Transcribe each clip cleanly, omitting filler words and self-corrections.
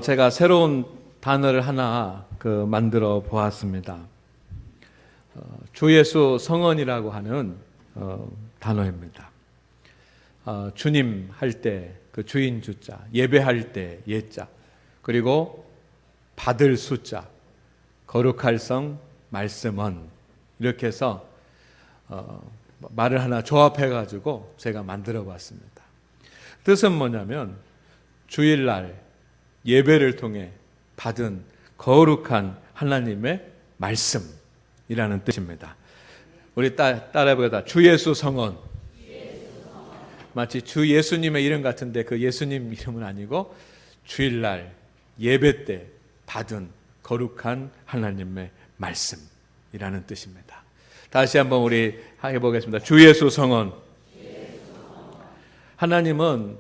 제가 새로운 단어를 하나 만들어 보았습니다. 주 예수 성언이라고 하는 단어입니다. 주님 할 때 그 주인 주자, 예배할 때 예자, 그리고 받을 숫자, 거룩할 성, 말씀은, 이렇게 해서 말을 하나 조합해 가지고 제가 만들어 봤습니다. 뜻은 뭐냐면 주일날 예배를 통해 받은 거룩한 하나님의 말씀이라는 뜻입니다. 우리 따라해보자. 주 예수 성언. 마치 주 예수님의 이름 같은데 그 예수님 이름은 아니고 주일날 예배 때 받은 거룩한 하나님의 말씀이라는 뜻입니다. 다시 한번 우리 해보겠습니다. 주 예수 성언. 하나님은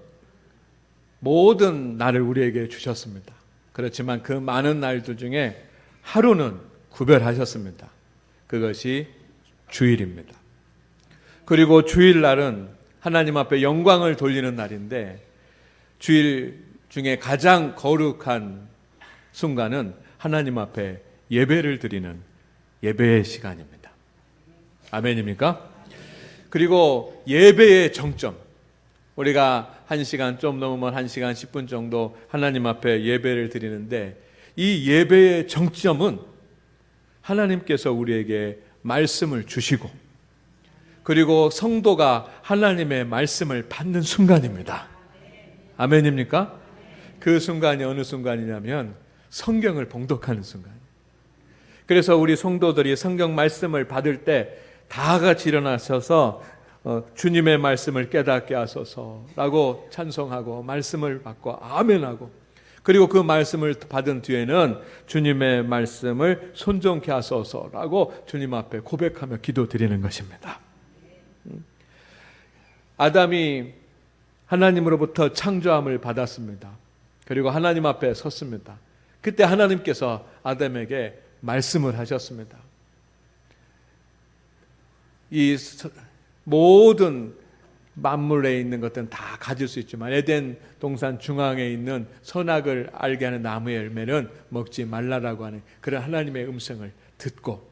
모든 날을 우리에게 주셨습니다. 그렇지만 그 많은 날들 중에 하루는 구별하셨습니다. 그것이 주일입니다. 그리고 주일날은 하나님 앞에 영광을 돌리는 날인데, 주일 중에 가장 거룩한 순간은 하나님 앞에 예배를 드리는 예배의 시간입니다. 아멘입니까? 그리고 예배의 정점, 우리가 1시간 좀 넘으면 1시간 10분 정도 하나님 앞에 예배를 드리는데, 이 예배의 정점은 하나님께서 우리에게 말씀을 주시고, 그리고 성도가 하나님의 말씀을 받는 순간입니다. 아멘입니까? 그 순간이 어느 순간이냐면 성경을 봉독하는 순간. 그래서 우리 성도들이 성경 말씀을 받을 때 다 같이 일어나셔서 주님의 말씀을 깨닫게 하소서라고 찬송하고 말씀을 받고 아멘하고, 그리고 그 말씀을 받은 뒤에는 주님의 말씀을 순종케 하소서라고 주님 앞에 고백하며 기도드리는 것입니다. 아담이 하나님으로부터 창조함을 받았습니다. 그리고 하나님 앞에 섰습니다. 그때 하나님께서 아담에게 말씀을 하셨습니다. 이 모든 만물에 있는 것들은 다 가질 수 있지만 에덴 동산 중앙에 있는 선악을 알게 하는 나무의 열매는 먹지 말라라고 하는 그런 하나님의 음성을 듣고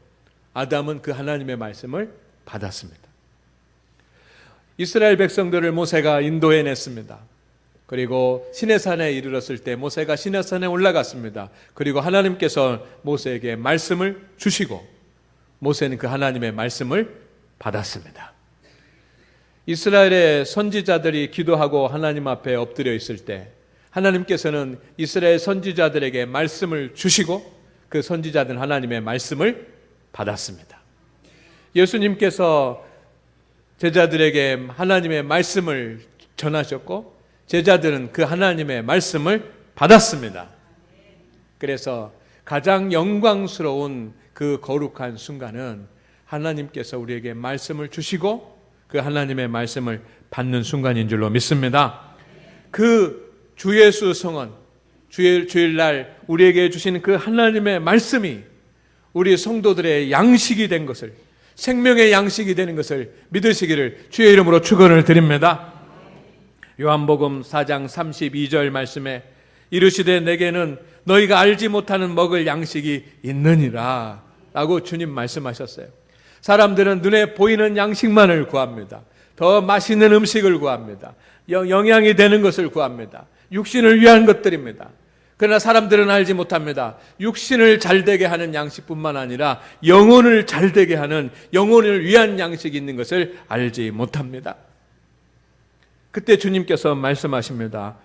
아담은 그 하나님의 말씀을 받았습니다. 이스라엘 백성들을 모세가 인도해냈습니다. 그리고 시내산에 이르렀을 때 모세가 시내산에 올라갔습니다. 그리고 하나님께서 모세에게 말씀을 주시고 모세는 그 하나님의 말씀을 받았습니다. 이스라엘의 선지자들이 기도하고 하나님 앞에 엎드려 있을 때 하나님께서는 이스라엘 선지자들에게 말씀을 주시고 그 선지자들은 하나님의 말씀을 받았습니다. 예수님께서 제자들에게 하나님의 말씀을 전하셨고 제자들은 그 하나님의 말씀을 받았습니다. 그래서 가장 영광스러운 그 거룩한 순간은 하나님께서 우리에게 말씀을 주시고 그 하나님의 말씀을 받는 순간인 줄로 믿습니다. 그 주 예수 성언, 주일날 우리에게 주신 그 하나님의 말씀이 우리 성도들의 양식이 된 것을, 생명의 양식이 되는 것을 믿으시기를 주의 이름으로 축원을 드립니다. 요한복음 4장 32절 말씀에 이르시되 내게는 너희가 알지 못하는 먹을 양식이 있느니라 라고 주님 말씀하셨어요. 사람들은 눈에 보이는 양식만을 구합니다. 더 맛있는 음식을 구합니다. 영양이 되는 것을 구합니다. 육신을 위한 것들입니다. 그러나 사람들은 알지 못합니다. 육신을 잘되게 하는 양식뿐만 아니라 영혼을 잘되게 하는 영혼을 위한 양식이 있는 것을 알지 못합니다. 그때 주님께서 말씀하십니다.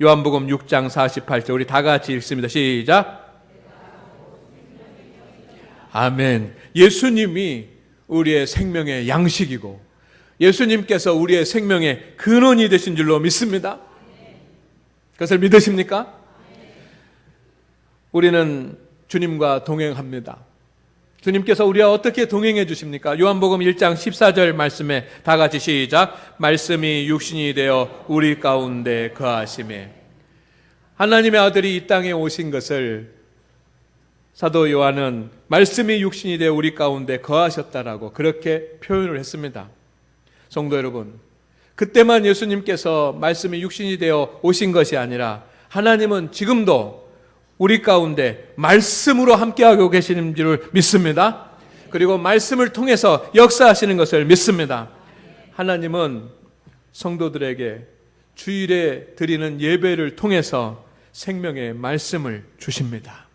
요한복음 6장 48절 우리 다 같이 읽습니다. 시작. 아멘. 예수님이 우리의 생명의 양식이고 예수님께서 우리의 생명의 근원이 되신 줄로 믿습니다. 그것을 믿으십니까? 우리는 주님과 동행합니다. 주님께서 우리와 어떻게 동행해 주십니까? 요한복음 1장 14절 말씀에 다 같이 시작. 말씀이 육신이 되어 우리 가운데 거하시매. 하나님의 아들이 이 땅에 오신 것을 사도 요한은 말씀이 육신이 되어 우리 가운데 거하셨다라고 그렇게 표현을 했습니다. 성도 여러분, 그때만 예수님께서 말씀이 육신이 되어 오신 것이 아니라 하나님은 지금도 우리 가운데 말씀으로 함께하고 계시는 줄 믿습니다. 그리고 말씀을 통해서 역사하시는 것을 믿습니다. 하나님은 성도들에게 주일에 드리는 예배를 통해서 생명의 말씀을 주십니다.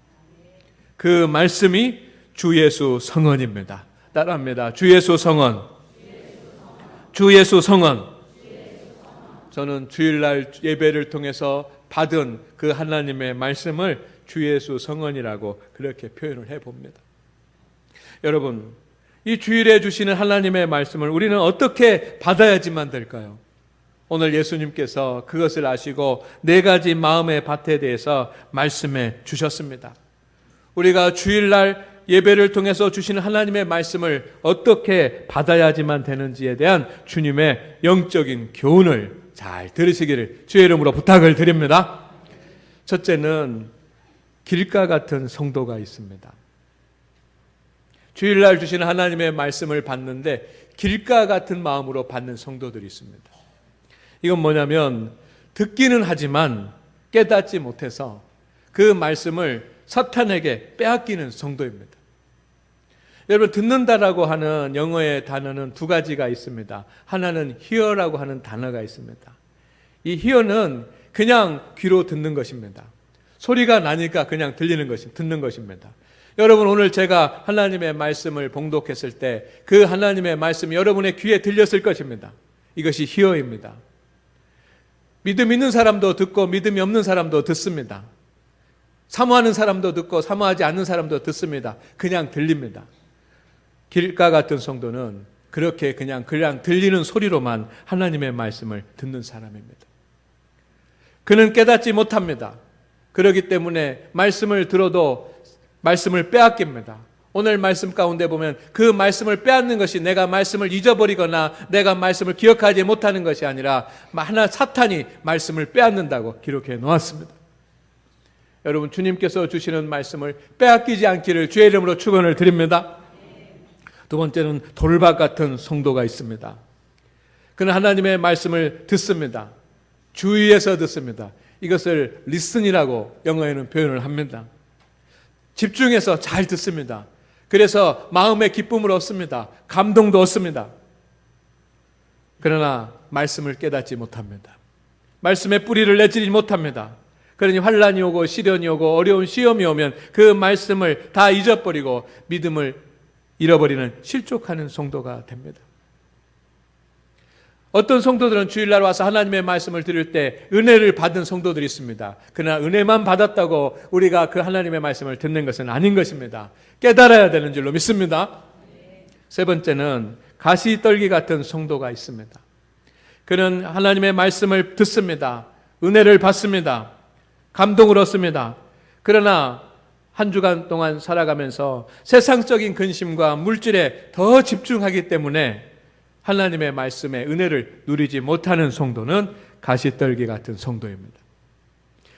그 말씀이 주 예수 성언입니다. 따라합니다. 주 예수 성언. 주 예수 성언. 저는 주일날 예배를 통해서 받은 그 하나님의 말씀을 주 예수 성언이라고 그렇게 표현을 해봅니다. 여러분, 이 주일에 주시는 하나님의 말씀을 우리는 어떻게 받아야지만 될까요? 오늘 예수님께서 그것을 아시고 4가지 마음의 밭에 대해서 말씀해 주셨습니다. 우리가 주일날 예배를 통해서 주시는 하나님의 말씀을 어떻게 받아야지만 되는지에 대한 주님의 영적인 교훈을 잘 들으시기를 주의 이름으로 부탁을 드립니다. 첫째는 길가 같은 성도가 있습니다. 주일날 주시는 하나님의 말씀을 받는데 길가 같은 마음으로 받는 성도들이 있습니다. 이건 뭐냐면 듣기는 하지만 깨닫지 못해서 그 말씀을 사탄에게 빼앗기는 성도입니다. 여러분, 듣는다라고 하는 영어의 단어는 2가지가 있습니다. 하나는 hear라고 하는 단어가 있습니다. 이 hear는 그냥 귀로 듣는 것입니다. 소리가 나니까 그냥 듣는 것입니다. 여러분, 오늘 제가 하나님의 말씀을 봉독했을 때 그 하나님의 말씀이 여러분의 귀에 들렸을 것입니다. 이것이 hear입니다. 믿음 있는 사람도 듣고 믿음이 없는 사람도 듣습니다. 사모하는 사람도 듣고 사모하지 않는 사람도 듣습니다. 그냥 들립니다. 길가 같은 성도는 그렇게 그냥 들리는 소리로만 하나님의 말씀을 듣는 사람입니다. 그는 깨닫지 못합니다. 그렇기 때문에 말씀을 들어도 말씀을 빼앗깁니다. 오늘 말씀 가운데 보면 그 말씀을 빼앗는 것이 내가 말씀을 잊어버리거나 내가 말씀을 기억하지 못하는 것이 아니라 사탄이 말씀을 빼앗는다고 기록해 놓았습니다. 여러분, 주님께서 주시는 말씀을 빼앗기지 않기를 주의 이름으로 축원을 드립니다. 2번째는 돌박 같은 성도가 있습니다. 그는 하나님의 말씀을 듣습니다. 주의해서 듣습니다. 이것을 listen이라고 영어에는 표현을 합니다. 집중해서 잘 듣습니다. 그래서 마음의 기쁨을 얻습니다. 감동도 얻습니다. 그러나 말씀을 깨닫지 못합니다. 말씀의 뿌리를 내지지 못합니다. 그러니 환난이 오고 시련이 오고 어려운 시험이 오면 그 말씀을 다 잊어버리고 믿음을 잃어버리는 실족하는 성도가 됩니다. 어떤 성도들은 주일날 와서 하나님의 말씀을 들을 때 은혜를 받은 성도들이 있습니다. 그러나 은혜만 받았다고 우리가 그 하나님의 말씀을 듣는 것은 아닌 것입니다. 깨달아야 되는 줄로 믿습니다. 3번째는 가시떨기 같은 성도가 있습니다. 그는 하나님의 말씀을 듣습니다. 은혜를 받습니다. 감동을 얻습니다. 그러나 한 주간 동안 살아가면서 세상적인 근심과 물질에 더 집중하기 때문에 하나님의 말씀의 은혜를 누리지 못하는 성도는 가시떨기 같은 성도입니다.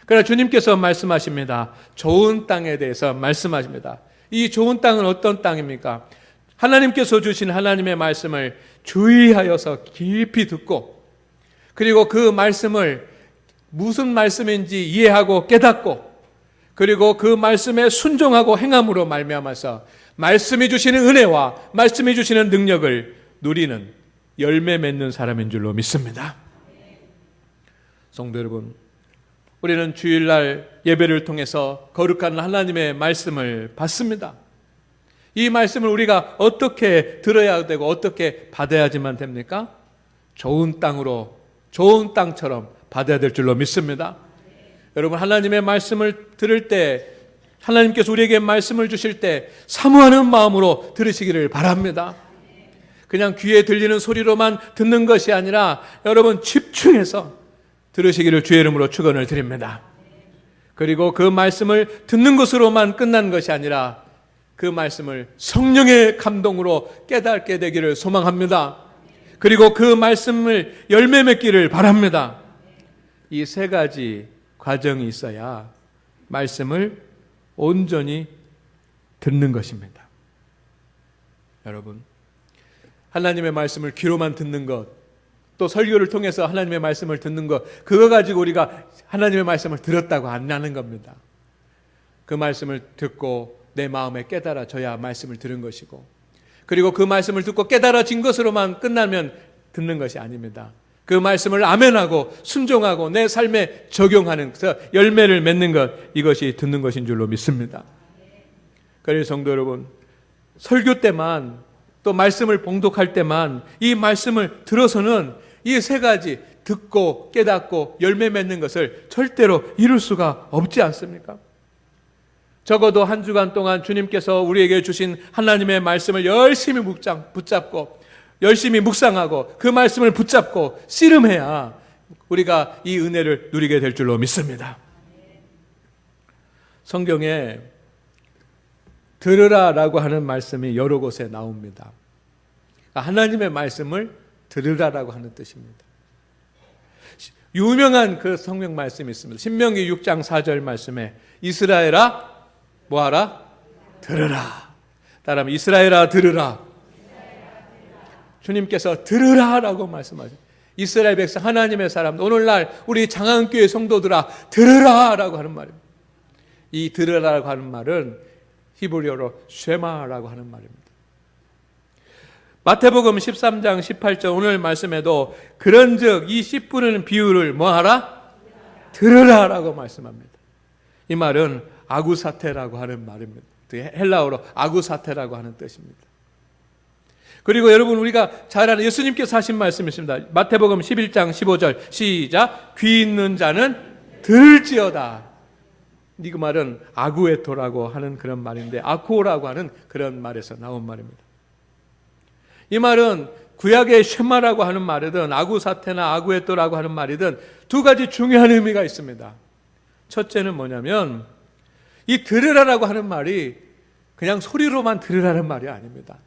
그러나 주님께서 말씀하십니다. 좋은 땅에 대해서 말씀하십니다. 이 좋은 땅은 어떤 땅입니까? 하나님께서 주신 하나님의 말씀을 주의하여서 깊이 듣고 그리고 그 말씀을 무슨 말씀인지 이해하고 깨닫고 그리고 그 말씀에 순종하고 행함으로 말미암아서 말씀이 주시는 은혜와 말씀이 주시는 능력을 누리는 열매 맺는 사람인 줄로 믿습니다. 성도 여러분, 우리는 주일날 예배를 통해서 거룩한 하나님의 말씀을 받습니다. 이 말씀을 우리가 어떻게 들어야 되고 어떻게 받아야지만 됩니까? 좋은 땅으로, 좋은 땅처럼 받아야 될 줄로 믿습니다. 여러분, 하나님의 말씀을 들을 때 하나님께서 우리에게 말씀을 주실 때 사모하는 마음으로 들으시기를 바랍니다. 그냥 귀에 들리는 소리로만 듣는 것이 아니라 여러분 집중해서 들으시기를 주의 이름으로 축원을 드립니다. 그리고 그 말씀을 듣는 것으로만 끝난 것이 아니라 그 말씀을 성령의 감동으로 깨닫게 되기를 소망합니다. 그리고 그 말씀을 열매 맺기를 바랍니다. 이 3가지 과정이 있어야 말씀을 온전히 듣는 것입니다. 여러분, 하나님의 말씀을 귀로만 듣는 것 또 설교를 통해서 하나님의 말씀을 듣는 것, 그거 가지고 우리가 하나님의 말씀을 들었다고 안 나는 겁니다. 그 말씀을 듣고 내 마음에 깨달아져야 말씀을 들은 것이고, 그리고 그 말씀을 듣고 깨달아진 것으로만 끝나면 듣는 것이 아닙니다. 그 말씀을 아멘하고 순종하고 내 삶에 적용하는, 그래서 열매를 맺는 것, 이것이 듣는 것인 줄로 믿습니다. 그래서 성도 여러분, 설교 때만, 또 말씀을 봉독할 때만 이 말씀을 들어서는 이 세 가지, 듣고 깨닫고 열매 맺는 것을 절대로 이룰 수가 없지 않습니까? 적어도 한 주간 동안 주님께서 우리에게 주신 하나님의 말씀을 열심히 붙잡고 열심히 묵상하고 그 말씀을 붙잡고 씨름해야 우리가 이 은혜를 누리게 될 줄로 믿습니다. 성경에 들으라라고 하는 말씀이 여러 곳에 나옵니다. 하나님의 말씀을 들으라라고 하는 뜻입니다. 유명한 그 성경 말씀이 있습니다. 신명기 6장 4절 말씀에 이스라엘아 뭐하라? 들으라. 따라하면 이스라엘아 들으라. 주님께서 들으라라고 말씀하죠. 이스라엘 백성, 하나님의 사람, 오늘날 우리 장안교회 성도들아 들으라라고 하는 말입니다. 이 들으라라고 하는 말은 히브리어로 쉐마라고 하는 말입니다. 마태복음 13장 18절 오늘 말씀에도 그런즉 이 씨 뿌리는 비유를 뭐하라? 들으라라고 말씀합니다. 이 말은 아구사테라고 하는 말입니다. 헬라어로 아구사테라고 하는 뜻입니다. 그리고 여러분, 우리가 잘 아는 예수님께서 하신 말씀이 있습니다. 마태복음 11장 15절 시작. 귀 있는 자는 들을지어다. 이 그 말은 아구에토라고 하는 그런 말인데, 아코라고 하는 그런 말에서 나온 말입니다. 이 말은 구약의 쉐마라고 하는 말이든 아구사테나 아구에토라고 하는 말이든 두 가지 중요한 의미가 있습니다. 첫째는 뭐냐면 이 들으라라고 하는 말이 그냥 소리로만 들으라는 말이 아닙니다.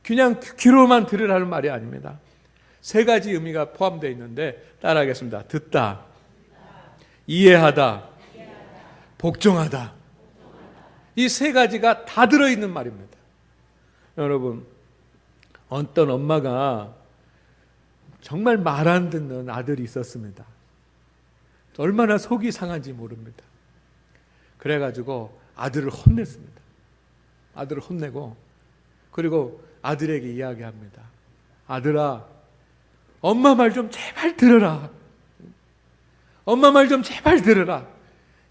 그냥 귀로만 들으라는 말이 아닙니다. 세 가지 의미가 포함되어 있는데 따라하겠습니다. 듣다, 이해하다, 복종하다. 이 세 가지가 다 들어있는 말입니다. 여러분, 어떤 엄마가 정말 말 안 듣는 아들이 있었습니다. 얼마나 속이 상한지 모릅니다. 그래가지고 아들을 혼냈습니다. 아들을 혼내고 그리고 아들에게 이야기합니다. 아들아, 엄마 말 좀 제발 들어라. 엄마 말 좀 제발 들어라.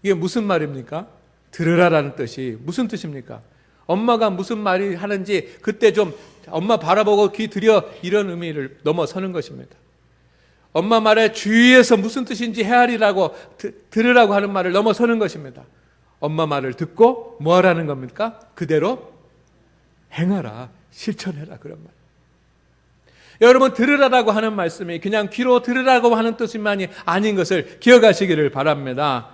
이게 무슨 말입니까? 들으라라는 뜻이 무슨 뜻입니까? 엄마가 무슨 말이 하는지 그때 좀 엄마 바라보고 귀 들여, 이런 의미를 넘어서는 것입니다. 엄마 말에 주의해서 무슨 뜻인지 헤아리라고 들으라고 하는 말을 넘어서는 것입니다. 엄마 말을 듣고 뭐 하라는 겁니까? 그대로 행하라, 실천해라, 그런 말. 여러분, 들으라라고 하는 말씀이 그냥 귀로 들으라고 하는 뜻만이 아닌 것을 기억하시기를 바랍니다.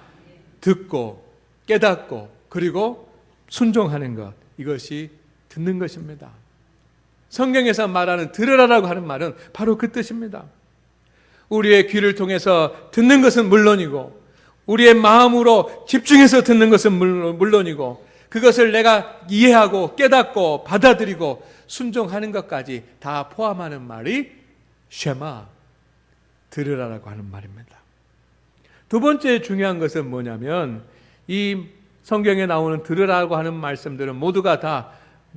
듣고 깨닫고 그리고 순종하는 것, 이것이 듣는 것입니다. 성경에서 말하는 들으라라고 하는 말은 바로 그 뜻입니다. 우리의 귀를 통해서 듣는 것은 물론이고 우리의 마음으로 집중해서 듣는 것은 물론이고 그것을 내가 이해하고 깨닫고 받아들이고 순종하는 것까지 다 포함하는 말이 쉐마, 들으라라고 하는 말입니다. 두 번째 중요한 것은 뭐냐면 이 성경에 나오는 들으라고 하는 말씀들은 모두가 다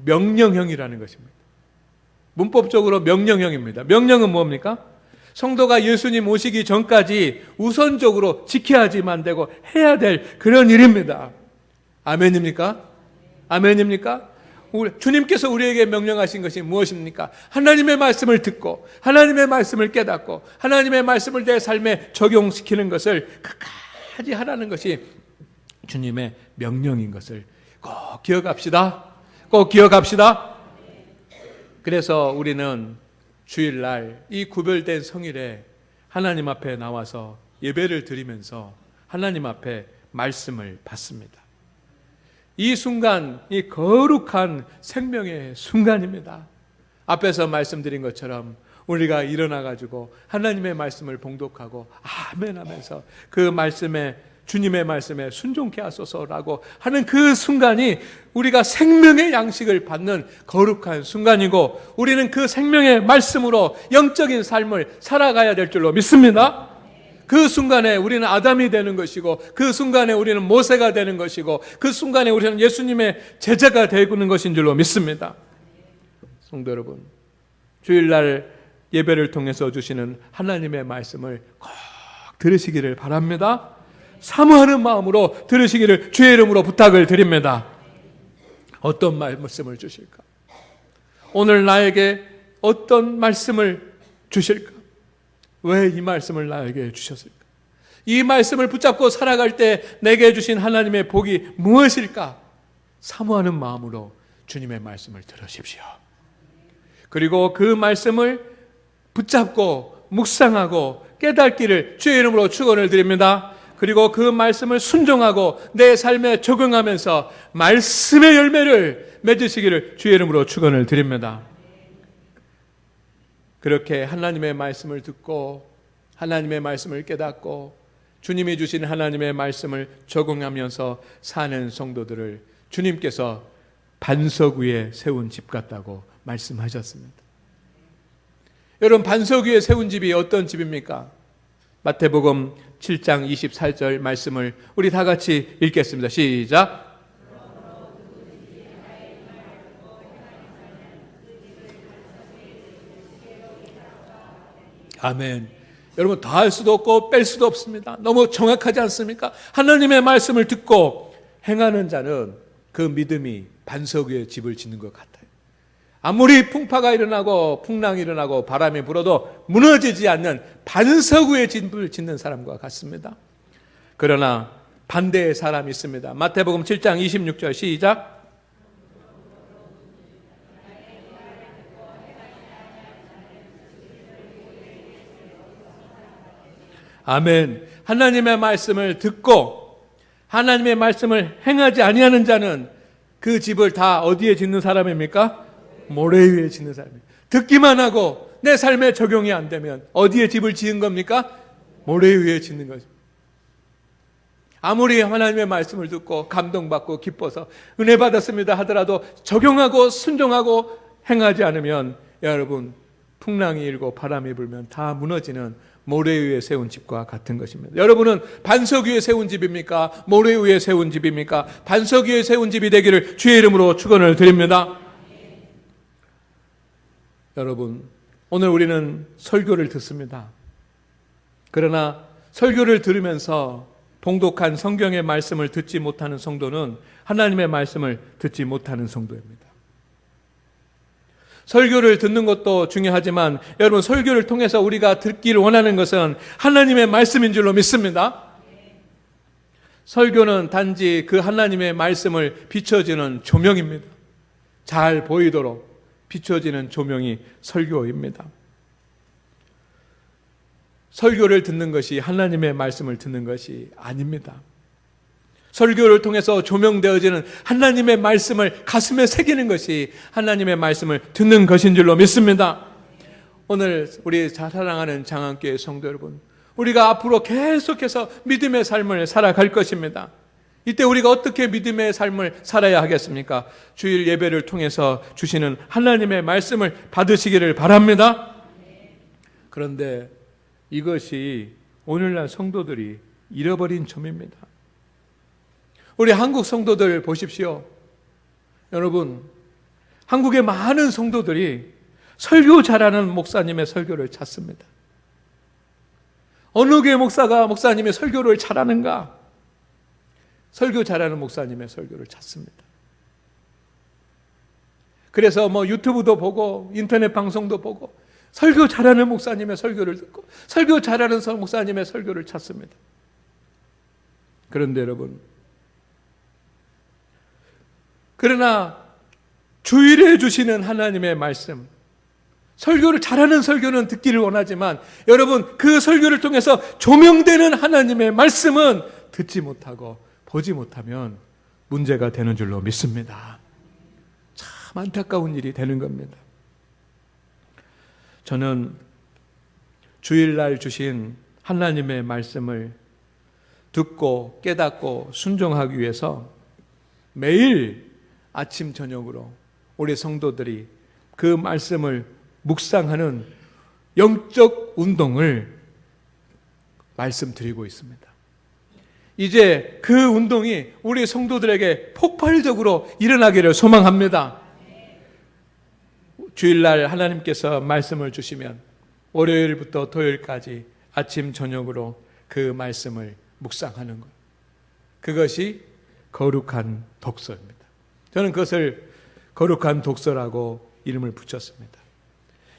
명령형이라는 것입니다. 문법적으로 명령형입니다. 명령은 뭡니까? 성도가 예수님 오시기 전까지 우선적으로 지켜야지만 되고 해야 될 그런 일입니다. 아멘입니까? 아멘입니까? 주님께서 우리에게 명령하신 것이 무엇입니까? 하나님의 말씀을 듣고 하나님의 말씀을 깨닫고 하나님의 말씀을 내 삶에 적용시키는 것을 끝까지 하라는 것이 주님의 명령인 것을 꼭 기억합시다. 꼭 기억합시다. 그래서 우리는 주일날 이 구별된 성일에 하나님 앞에 나와서 예배를 드리면서 하나님 앞에 말씀을 받습니다. 이 순간, 이 거룩한 생명의 순간입니다. 앞에서 말씀드린 것처럼 우리가 일어나가지고 하나님의 말씀을 봉독하고 아멘 하면서 그 말씀에 주님의 말씀에 순종케 하소서라고 하는 그 순간이 우리가 생명의 양식을 받는 거룩한 순간이고, 우리는 그 생명의 말씀으로 영적인 삶을 살아가야 될 줄로 믿습니다. 그 순간에 우리는 아담이 되는 것이고, 그 순간에 우리는 모세가 되는 것이고, 그 순간에 우리는 예수님의 제자가 되는 것인 줄로 믿습니다. 성도 여러분, 주일날 예배를 통해서 주시는 하나님의 말씀을 꼭 들으시기를 바랍니다. 사모하는 마음으로 들으시기를 주의 이름으로 부탁을 드립니다. 어떤 말씀을 주실까? 오늘 나에게 어떤 말씀을 주실까? 왜 이 말씀을 나에게 주셨을까? 이 말씀을 붙잡고 살아갈 때 내게 주신 하나님의 복이 무엇일까? 사모하는 마음으로 주님의 말씀을 들으십시오. 그리고 그 말씀을 붙잡고 묵상하고 깨닫기를 주의 이름으로 축원을 드립니다. 그리고 그 말씀을 순종하고 내 삶에 적용하면서 말씀의 열매를 맺으시기를 주의 이름으로 축원을 드립니다. 그렇게 하나님의 말씀을 듣고 하나님의 말씀을 깨닫고 주님이 주신 하나님의 말씀을 적용하면서 사는 성도들을 주님께서 반석 위에 세운 집 같다고 말씀하셨습니다. 여러분, 반석 위에 세운 집이 어떤 집입니까? 마태복음 7장 24절 말씀을 우리 다 같이 읽겠습니다. 시작. 아멘. 여러분, 더 할 수도 없고 뺄 수도 없습니다. 너무 정확하지 않습니까? 하나님의 말씀을 듣고 행하는 자는 그 믿음이 반석 위에 집을 짓는 것 같아요. 아무리 풍파가 일어나고 풍랑이 일어나고 바람이 불어도 무너지지 않는 반석 위에 집을 짓는 사람과 같습니다. 그러나 반대의 사람이 있습니다. 마태복음 7장 26절 시작. 아멘. 하나님의 말씀을 듣고 하나님의 말씀을 행하지 아니하는 자는 그 집을 다 어디에 짓는 사람입니까? 모래 위에 짓는 사람입니다. 듣기만 하고 내 삶에 적용이 안 되면 어디에 집을 지은 겁니까? 모래 위에 짓는 거죠. 아무리 하나님의 말씀을 듣고 감동받고 기뻐서 은혜 받았습니다 하더라도 적용하고 순종하고 행하지 않으면 여러분, 풍랑이 일고 바람이 불면 다 무너지는 모래 위에 세운 집과 같은 것입니다. 여러분은 반석 위에 세운 집입니까? 모래 위에 세운 집입니까? 반석 위에 세운 집이 되기를 주의 이름으로 축원을 드립니다. 여러분, 오늘 우리는 설교를 듣습니다. 그러나 설교를 들으면서 봉독한 성경의 말씀을 듣지 못하는 성도는 하나님의 말씀을 듣지 못하는 성도입니다. 설교를 듣는 것도 중요하지만 여러분, 설교를 통해서 우리가 듣기를 원하는 것은 하나님의 말씀인 줄로 믿습니다. 설교는 단지 그 하나님의 말씀을 비춰주는 조명입니다. 잘 보이도록 비춰지는 조명이 설교입니다. 설교를 듣는 것이 하나님의 말씀을 듣는 것이 아닙니다. 설교를 통해서 조명되어지는 하나님의 말씀을 가슴에 새기는 것이 하나님의 말씀을 듣는 것인 줄로 믿습니다. 오늘 우리 사랑하는 장안교회 성도 여러분, 우리가 앞으로 계속해서 믿음의 삶을 살아갈 것입니다. 이때 우리가 어떻게 믿음의 삶을 살아야 하겠습니까? 주일 예배를 통해서 주시는 하나님의 말씀을 받으시기를 바랍니다. 그런데 이것이 오늘날 성도들이 잃어버린 점입니다. 우리 한국 성도들 보십시오. 여러분, 한국의 많은 성도들이 설교 잘하는 목사님의 설교를 찾습니다. 어느 교회 목사님의 설교를 잘하는가? 설교 잘하는 목사님의 설교를 찾습니다. 그래서 유튜브도 보고 인터넷 방송도 보고 설교 잘하는 목사님의 설교를 듣고 설교 잘하는 목사님의 설교를 찾습니다. 그런데 여러분, 그러나 주일에 주시는 하나님의 말씀, 설교를 잘하는 설교는 듣기를 원하지만 여러분, 그 설교를 통해서 조명되는 하나님의 말씀은 듣지 못하고 보지 못하면 문제가 되는 줄로 믿습니다. 참 안타까운 일이 되는 겁니다. 저는 주일날 주신 하나님의 말씀을 듣고 깨닫고 순종하기 위해서 매일 아침 저녁으로 우리 성도들이 그 말씀을 묵상하는 영적 운동을 말씀드리고 있습니다. 이제 그 운동이 우리 성도들에게 폭발적으로 일어나기를 소망합니다. 주일날 하나님께서 말씀을 주시면 월요일부터 토요일까지 아침 저녁으로 그 말씀을 묵상하는 것, 그것이 거룩한 독서입니다. 저는 그것을 거룩한 독서라고 이름을 붙였습니다.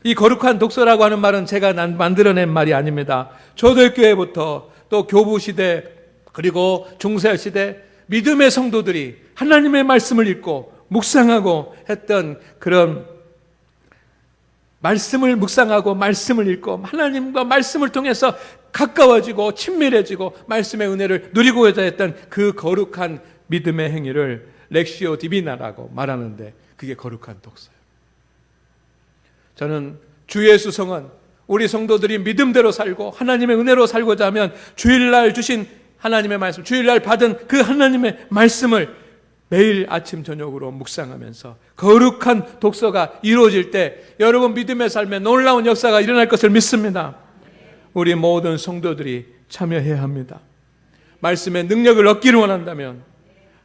이 거룩한 독서라고 하는 말은 제가 만들어낸 말이 아닙니다. 초대교회부터 또 교부시대 그리고 중세시대 믿음의 성도들이 하나님의 말씀을 읽고 묵상하고 했던 그런 말씀을 묵상하고 말씀을 읽고 하나님과 말씀을 통해서 가까워지고 친밀해지고 말씀의 은혜를 누리고자 했던 그 거룩한 믿음의 행위를 렉시오 디비나라고 말하는데 그게 거룩한 독서예요. 저는 주 예수 성은 우리 성도들이 믿음대로 살고 하나님의 은혜로 살고자 하면 주일날 주신 하나님의 말씀, 주일날 받은 그 하나님의 말씀을 매일 아침 저녁으로 묵상하면서 거룩한 독서가 이루어질 때 여러분 믿음의 삶에 놀라운 역사가 일어날 것을 믿습니다. 우리 모든 성도들이 참여해야 합니다. 말씀의 능력을 얻기를 원한다면,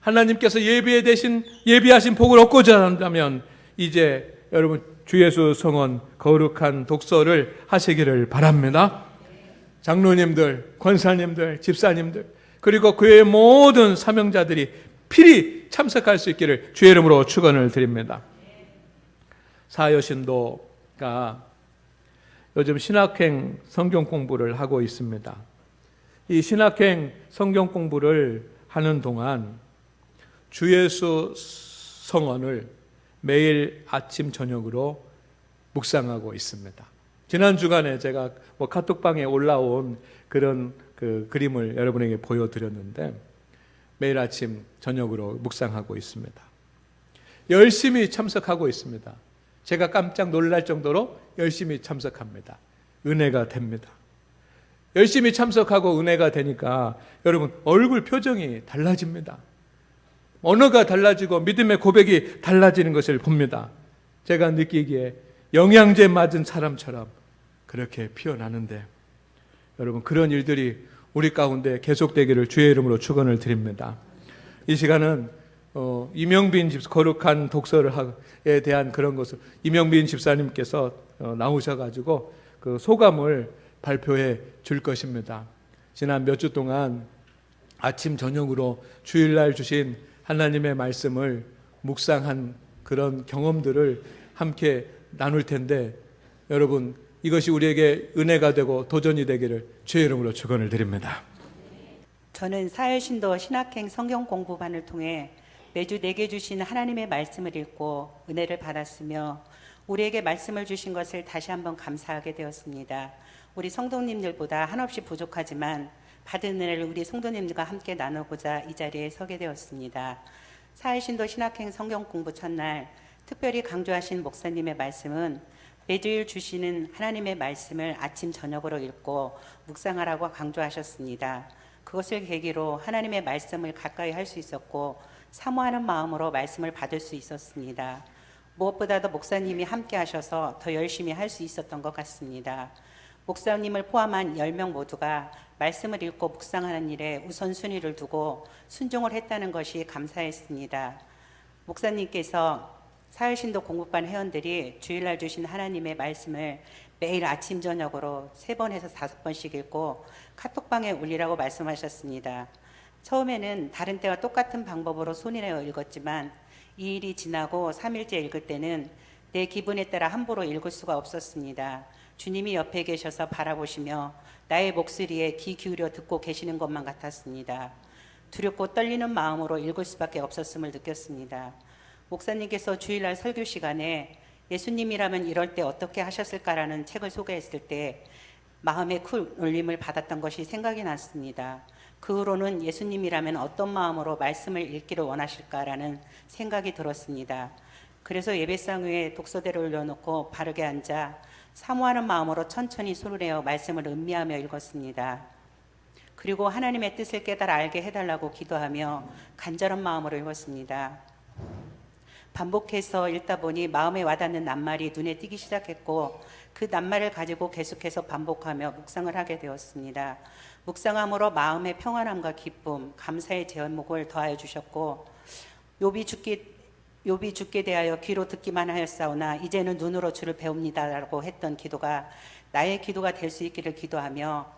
하나님께서 예비하신 복을 얻고자 한다면 이제 여러분 주 예수 성원 거룩한 독서를 하시기를 바랍니다. 장로님들, 권사님들, 집사님들 그리고 교회의 모든 사명자들이 필히 참석할 수 있기를 주의 이름으로 축원을 드립니다. 사여신도가 요즘 신학행 성경 공부를 하고 있습니다. 이 신학행 성경 공부를 하는 동안 주 예수 성언을 매일 아침 저녁으로 묵상하고 있습니다. 지난 주간에 제가 카톡방에 올라온 그런 그 그림을 여러분에게 보여드렸는데 매일 아침 저녁으로 묵상하고 있습니다. 열심히 참석하고 있습니다. 제가 깜짝 놀랄 정도로 열심히 참석합니다. 은혜가 됩니다. 열심히 참석하고 은혜가 되니까 여러분 얼굴 표정이 달라집니다. 언어가 달라지고 믿음의 고백이 달라지는 것을 봅니다. 제가 느끼기에 영양제 맞은 사람처럼 그렇게 피어나는데 여러분 그런 일들이 우리 가운데 계속되기를 주의 이름으로 축원을 드립니다. 이 시간은 이명빈 집사 거룩한 독서에 대한 그런 것을 이명빈 집사님께서 나오셔가지고 그 소감을 발표해 줄 것입니다. 지난 몇 주 동안 아침 저녁으로 주일날 주신 하나님의 말씀을 묵상한 그런 경험들을 함께 나눌 텐데 여러분 이것이 우리에게 은혜가 되고 도전이 되기를 주의 이름으로 축원을 드립니다. 저는 사열신도 신학행 성경 공부반을 통해 매주 내게 주신 하나님의 말씀을 읽고 은혜를 받았으며 우리에게 말씀을 주신 것을 다시 한번 감사하게 되었습니다. 우리 성도님들보다 한없이 부족하지만 받은 은혜를 우리 성도님들과 함께 나누고자 이 자리에 서게 되었습니다. 사열신도 신학행 성경 공부 첫날 특별히 강조하신 목사님의 말씀은 매주일 주시는 하나님의 말씀을 아침 저녁으로 읽고 묵상하라고 강조하셨습니다. 그것을 계기로 하나님의 말씀을 가까이 할 수 있었고 사모하는 마음으로 말씀을 받을 수 있었습니다. 무엇보다도 목사님이 함께 하셔서 더 열심히 할 수 있었던 것 같습니다. 목사님을 포함한 10명 모두가 말씀을 읽고 묵상하는 일에 우선순위를 두고 순종을 했다는 것이 감사했습니다. 목사님께서 사회신도 공부반 회원들이 주일날 주신 하나님의 말씀을 매일 아침 저녁으로 3번에서 5번씩 읽고 카톡방에 올리라고 말씀하셨습니다. 처음에는 다른 때와 똑같은 방법으로 손이내어 읽었지만 이 일이 지나고 3일째 읽을 때는 내 기분에 따라 함부로 읽을 수가 없었습니다. 주님이 옆에 계셔서 바라보시며 나의 목소리에 귀 기울여 듣고 계시는 것만 같았습니다. 두렵고 떨리는 마음으로 읽을 수밖에 없었음을 느꼈습니다. 목사님께서 주일날 설교 시간에 예수님이라면 이럴 때 어떻게 하셨을까라는 책을 소개했을 때 마음의 큰 울림을 받았던 것이 생각이 났습니다. 그 후로는 예수님이라면 어떤 마음으로 말씀을 읽기를 원하실까라는 생각이 들었습니다. 그래서 예배상 위에 독서대를 올려놓고 바르게 앉아 사모하는 마음으로 천천히 손을 내어 말씀을 음미하며 읽었습니다. 그리고 하나님의 뜻을 깨달아 알게 해달라고 기도하며 간절한 마음으로 읽었습니다. 반복해서 읽다 보니 마음에 와닿는 낱말이 눈에 띄기 시작했고 그 낱말을 가지고 계속해서 반복하며 묵상을 하게 되었습니다. 묵상함으로 마음의 평안함과 기쁨, 감사의 제목을 더하여 주셨고 욥이 죽게 대하여 귀로 듣기만 하였사오나 이제는 눈으로 주를 배웁니다라고 했던 기도가 나의 기도가 될 수 있기를 기도하며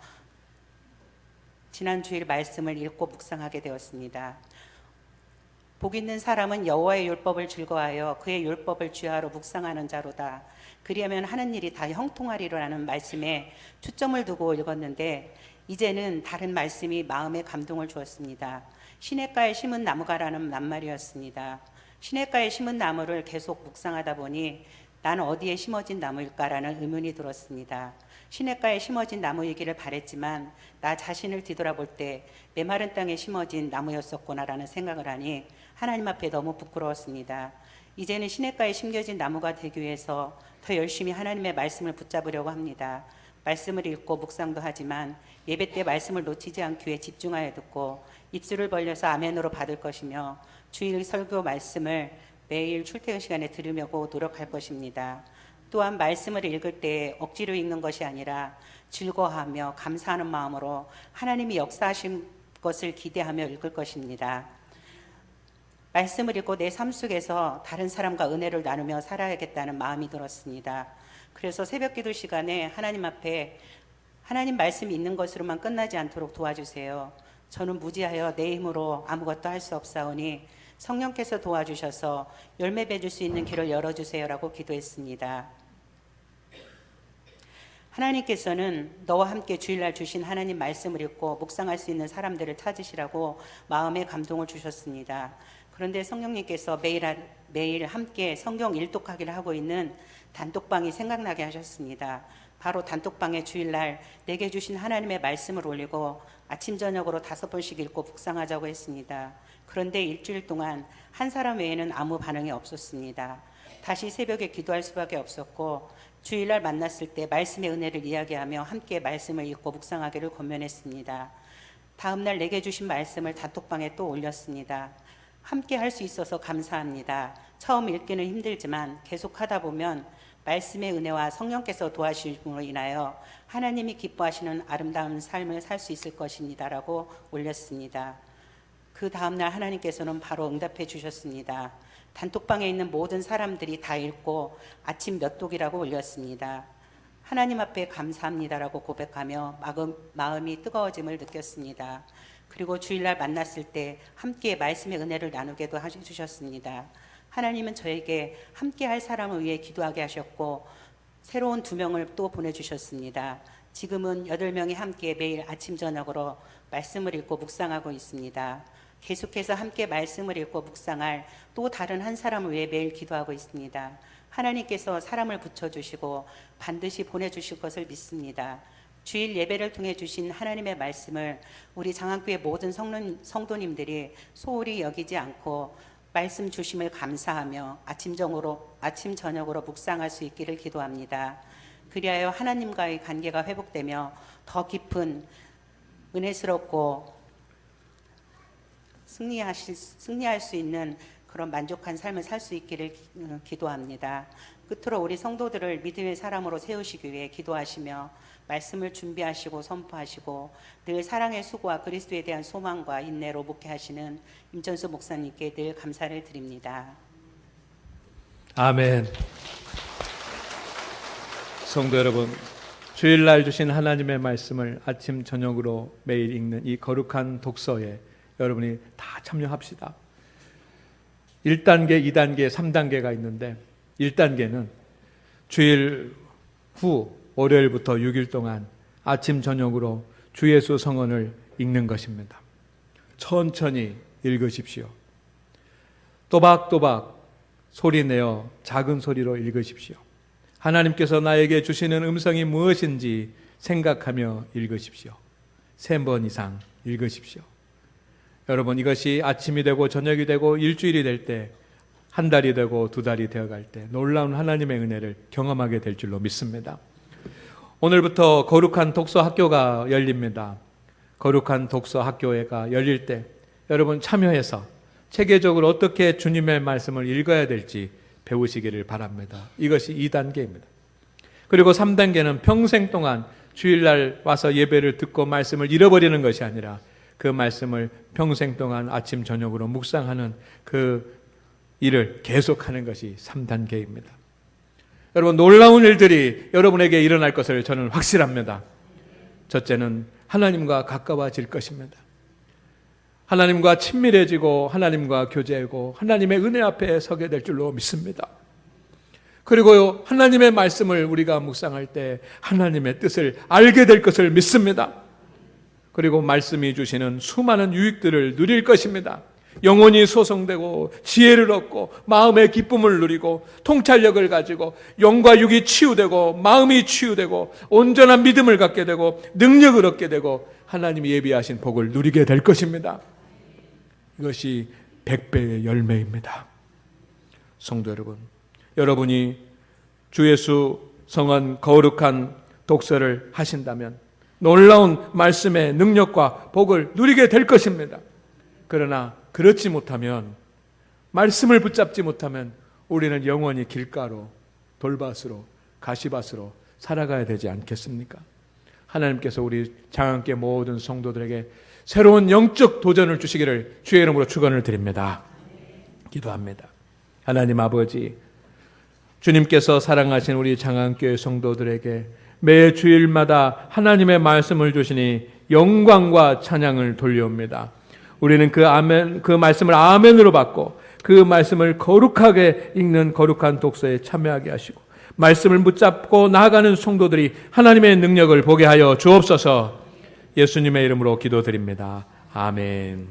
지난 주일 말씀을 읽고 묵상하게 되었습니다. 복 있는 사람은 여호와의 율법을 즐거워하여 그의 율법을 주야로 묵상하는 자로다. 그리하면 하는 일이 다 형통하리라는 말씀에 초점을 두고 읽었는데 이제는 다른 말씀이 마음에 감동을 주었습니다. 시냇가에 심은 나무가라는 낱말이었습니다. 시냇가에 심은 나무를 계속 묵상하다 보니 난 어디에 심어진 나무일까라는 의문이 들었습니다. 시냇가에 심어진 나무이기를 바랬지만 나 자신을 뒤돌아볼 때 메마른 땅에 심어진 나무였었구나라는 생각을 하니 하나님 앞에 너무 부끄러웠습니다. 이제는 시냇가에 심겨진 나무가 되기 위해서 더 열심히 하나님의 말씀을 붙잡으려고 합니다. 말씀을 읽고 묵상도 하지만 예배 때 말씀을 놓치지 않기 위해 집중하여 듣고 입술을 벌려서 아멘으로 받을 것이며 주일 설교 말씀을 매일 출퇴근 시간에 들으려고 노력할 것입니다. 또한 말씀을 읽을 때 억지로 읽는 것이 아니라 즐거워하며 감사하는 마음으로 하나님이 역사하신 것을 기대하며 읽을 것입니다. 말씀을 읽고 내 삶 속에서 다른 사람과 은혜를 나누며 살아야겠다는 마음이 들었습니다. 그래서 새벽 기도 시간에 하나님 앞에 하나님 말씀이 있는 것으로만 끝나지 않도록 도와주세요. 저는 무지하여 내 힘으로 아무것도 할 수 없사오니 성령께서 도와주셔서 열매 맺을 수 있는 길을 열어주세요라고 기도했습니다. 하나님께서는 너와 함께 주일날 주신 하나님 말씀을 읽고 묵상할 수 있는 사람들을 찾으시라고 마음의 감동을 주셨습니다. 그런데 성령님께서 매일 함께 성경 일독하기를 하고 있는 단톡방이 생각나게 하셨습니다. 바로 단톡방에 주일날 내게 주신 하나님의 말씀을 올리고 아침 저녁으로 5번씩 읽고 묵상하자고 했습니다. 그런데 일주일 동안 한 사람 외에는 아무 반응이 없었습니다. 다시 새벽에 기도할 수밖에 없었고 주일날 만났을 때 말씀의 은혜를 이야기하며 함께 말씀을 읽고 묵상하기를 권면했습니다. 다음날 내게 주신 말씀을 단톡방에 또 올렸습니다. 함께 할 수 있어서 감사합니다. 처음 읽기는 힘들지만 계속 하다 보면 말씀의 은혜와 성령께서 도와주심으로 인하여 하나님이 기뻐하시는 아름다운 삶을 살 수 있을 것입니다라고 올렸습니다. 그 다음날 하나님께서는 바로 응답해 주셨습니다. 단톡방에 있는 모든 사람들이 다 읽고 아침 몇 독이라고 올렸습니다. 하나님 앞에 감사합니다라고 고백하며 마음이 뜨거워짐을 느꼈습니다. 그리고 주일날 만났을 때 함께 말씀의 은혜를 나누게도 해주셨습니다. 하나님은 저에게 함께 할 사람을 위해 기도하게 하셨고 새로운 2명을 또 보내주셨습니다. 지금은 8명이 함께 매일 아침 저녁으로 말씀을 읽고 묵상하고 있습니다. 계속해서 함께 말씀을 읽고 묵상할 또 다른 한 사람을 위해 매일 기도하고 있습니다. 하나님께서 사람을 붙여주시고 반드시 보내주실 것을 믿습니다. 주일 예배를 통해 주신 하나님의 말씀을 우리 장안교회 모든 성도님들이 소홀히 여기지 않고 말씀 주심을 감사하며 아침 저녁으로 묵상할 수 있기를 기도합니다. 그리하여 하나님과의 관계가 회복되며 더 깊은 은혜스럽고 승리할 수 있는 그런 만족한 삶을 살 수 있기를 기도합니다. 끝으로 우리 성도들을 믿음의 사람으로 세우시기 위해 기도하시며 말씀을 준비하시고 선포하시고 늘 사랑의 수고와 그리스도에 대한 소망과 인내로 목회하시는 임전수 목사님께 늘 감사를 드립니다. 아멘. 성도 여러분, 주일날 주신 하나님의 말씀을 아침 저녁으로 매일 읽는 이 거룩한 독서에 여러분이 다 참여합시다. 1단계, 2단계, 3단계가 있는데 1단계는 주일 후 월요일부터 6일 동안 아침 저녁으로 주 예수 성언을 읽는 것입니다. 천천히 읽으십시오. 또박또박 소리내어 작은 소리로 읽으십시오. 하나님께서 나에게 주시는 음성이 무엇인지 생각하며 읽으십시오. 3번 이상 읽으십시오. 여러분, 이것이 아침이 되고 저녁이 되고 일주일이 될 때, 한 달이 되고 2달이 되어갈 때 놀라운 하나님의 은혜를 경험하게 될 줄로 믿습니다. 오늘부터 거룩한 독서 학교가 열립니다. 거룩한 독서 학교회가 열릴 때 여러분 참여해서 체계적으로 어떻게 주님의 말씀을 읽어야 될지 배우시기를 바랍니다. 이것이 2단계입니다. 그리고 3단계는 평생 동안 주일날 와서 예배를 듣고 말씀을 잃어버리는 것이 아니라 그 말씀을 평생 동안 아침 저녁으로 묵상하는 그 일을 계속하는 것이 3단계입니다. 여러분, 놀라운 일들이 여러분에게 일어날 것을 저는 확실합니다. 첫째는 하나님과 가까워질 것입니다. 하나님과 친밀해지고 하나님과 교제하고 하나님의 은혜 앞에 서게 될 줄로 믿습니다. 그리고 하나님의 말씀을 우리가 묵상할 때 하나님의 뜻을 알게 될 것을 믿습니다. 그리고 말씀이 주시는 수많은 유익들을 누릴 것입니다. 영혼이 소성되고 지혜를 얻고 마음의 기쁨을 누리고 통찰력을 가지고 영과 육이 치유되고 마음이 치유되고 온전한 믿음을 갖게 되고 능력을 얻게 되고 하나님이 예비하신 복을 누리게 될 것입니다. 이것이 100배의 열매입니다. 성도 여러분, 여러분이 주 예수 성한 거룩한 독서를 하신다면 놀라운 말씀의 능력과 복을 누리게 될 것입니다. 그러나 그렇지 못하면, 말씀을 붙잡지 못하면 우리는 영원히 길가로, 돌밭으로, 가시밭으로 살아가야 되지 않겠습니까? 하나님께서 우리 장안교 모든 성도들에게 새로운 영적 도전을 주시기를 주의 이름으로 축원을 드립니다. 기도합니다. 하나님 아버지, 주님께서 사랑하신 우리 장안교회 성도들에게 매 주일마다 하나님의 말씀을 주시니 영광과 찬양을 돌려옵니다. 우리는 그 말씀을 아멘으로 받고 그 말씀을 거룩하게 읽는 거룩한 독서에 참여하게 하시고 말씀을 붙잡고 나아가는 성도들이 하나님의 능력을 보게 하여 주옵소서. 예수님의 이름으로 기도드립니다. 아멘.